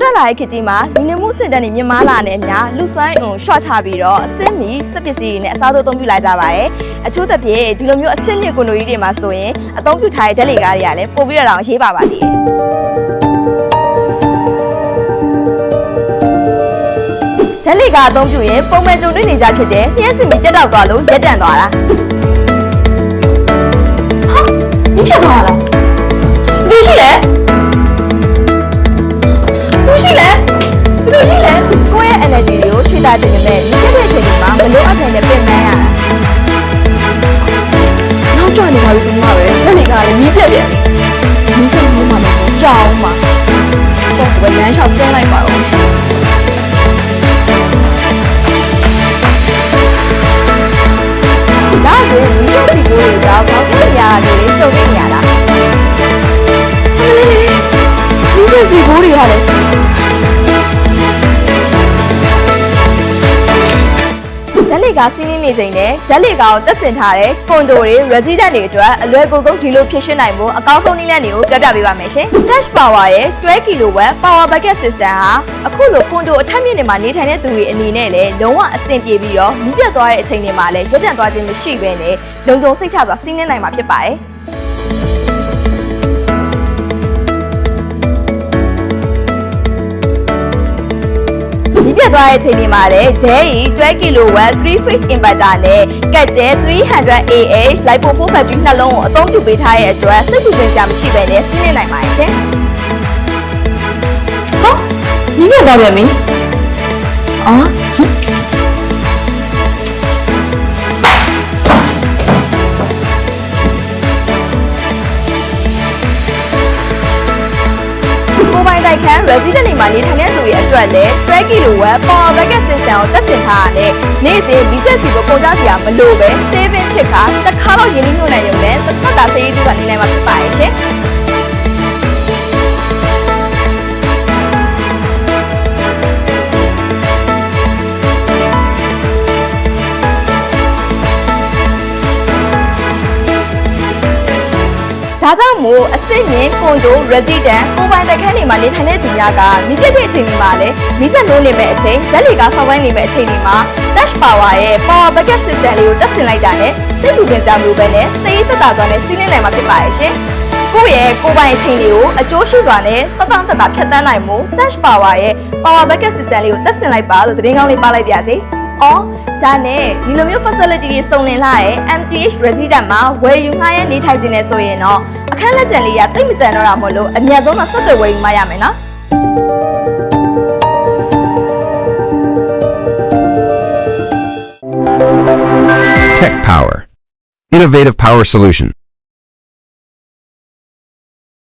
တက်လာတဲ့ခေတ်ကြီးမှာလူနေမှုစစ်တမ်းတွေမြင့်မားလာတဲ့အမျှလူစွမ်းအုံရှော့ချပြီးတော့အစင်းမီစက်ပစ္စည်းတွေနဲ့အစားထိုးအသုံးပြုလာကြပါတယ်အချို့သဖြင့်ဒီလိုမျိုးအစင်းမြင့်ကွန်ဒိုကြီးတွေမှာဆိုရင်အသုံးပြုထားတဲ့ဓာတ်လေကားတွေကလည်းပို့ပြီးတော့ရေးပါပါသေးတယ်ဓာတ်လေကားအသုံးပြုရင်ပုံမှန်ကြုံတွေ့နေကြဖြစ်တဲ့လျှက်စင်မီတက်တော့သွားလို့ရက်တန့်သွားတာဟာဒီဖြစ်သွားလားဒီရှိလဲကိုယ့်ရဲ့ energy တွေကိုထိတာတင်နေမဲ့ဒီကနေ့ချိန်မှာမလို့အထိုင်နဲ့ပြင်ပန်းရတာနောက်ကျနေပါလို့ဆိုမှပဲလက်တွေကလည်းမြည်ပြက်ပြန်ပြီဒီစိတ်မျိုးမှမဟုတ်ကြောင်းမှာတော့ဘယ်လမ်းလျှောက်ကျင်းလိုက်ပါတော့ဒါကဒီလိုဒီကိုကြောက်တော့ခင်ဗျာတွေကြုံနေရတာဒီစစီကိုတွေရတယ်ဓာတ်လေကားစီးနေချိန်နဲ့ဓာတ်လေကားကိုတက်ဆင်ထားတဲ့ကွန်ဒိုတွေ resident တွေအတွက်အလွယ်ကူဆုံးဒီလိုဖြည့်ရှင်းနိုင်ဖို့အကောင်းဆုံးနည်းလမ်းတွေကိုပြပြပေးပါမယ်ရှင်။ Dash Power ရဲ့ 12kW Power Bucket System ဟာအခုလိုကွန်ဒိုအထက်မြင့်တွေမှာနေထိုင်တဲ့သူတွေအနေနဲ့လည်းလုံးဝအဆင်ပြေပြီးတော့မြင့်ပြတ်သွားတဲ့အချိန်တွေမှာလည်းရပ်တန့်သွားခြင်းမရှိဘဲနဲ့လုံခြုံစိတ်ချစွာစီးနှင်းနိုင်မှာဖြစ်ပါတယ်။ပြတ်သွားတဲ့အချိန်ဒီမှာလည်း Dell 12kW 3-phase inverter နဲ့ Cadel 300AH LiPo 4 battery နှလုံးကိုအသုံးပြုပေးထားတဲ့အတွက်စိတ်ပူပင်စရာမရှိဘဲနဲ့စီးနှင်းနိုင်ပါတယ်ရှင်။ဟောညီပြတ်သွားပြန်ပြီ။အော်တိုက်ခန်း resident တွေမှာနေထိုင်တဲ့သူတွေအတွက်လည်း 12kW Power Bucket System ကိုတက်ဆင်ထားရတဲ့နေ့စဉ်မီးစက်စီကိုပုံချစရာမလိုပဲ saving ဖြစ်ခါတစ်ခါတော့ရင်းနှီးမြှုပ်နှံရုံနဲ့သက်သာစေးရေးသူကနေနိုင်မှာဖြစ်ပါရဲ့ရှင်။ဒါကြောင့်မို့အစစ်မြင့်ကွန်ဒို resident ပုံပိုင်တိုက်ခန်းတွေမှာနေထိုင်တဲ့သူများကမိပြည့်တဲ့အချိန်တွေမှာလည်းမိစက်နိုးနေမဲ့အချိန်ဓာတ်လေကားဆောက်ပိုင်းနေမဲ့အချိန်တွေမှာ Dash Power ရဲ့ Power Bucket System လေးကိုတက်ဆင်လိုက်တာနဲ့စိတ်ပူပင်စရာမလိုပဲနဲ့စိတ်သက်သာစွာနဲ့စီးနှင်းနိုင်မှာဖြစ်ပါရဲ့ရှင်။ကိုယ့်ရဲ့ကိုယ်ပိုင်အချိန်တွေကိုအကျိုးရှိစွာနဲ့သက်သာဖြတ်သန်းနိုင်မှု Dash Power ရဲ့ Power Bucket System လေးကိုတက်ဆင်လိုက်ပါလို့သတင်းကောင်းလေးပါလိုက်ပါစေ။အော်ဒါနဲ့ဒီလိုမျိုး facility တွေစုံလင်လာရဲ့ MTH resident မှာဝယ်ယူငှားရမ်းနေထိုင်ခြင်းနဲ့ဆိုရင်တော့အခန်းလက်ကျန်လေးရတိတ်မကြံတော့တာမို့လို့အမြတ်ဆုံးတော့ဆက်သွယ်ဝယ်ယူမှရမယ်နော် Tech Power. Innovative power solution.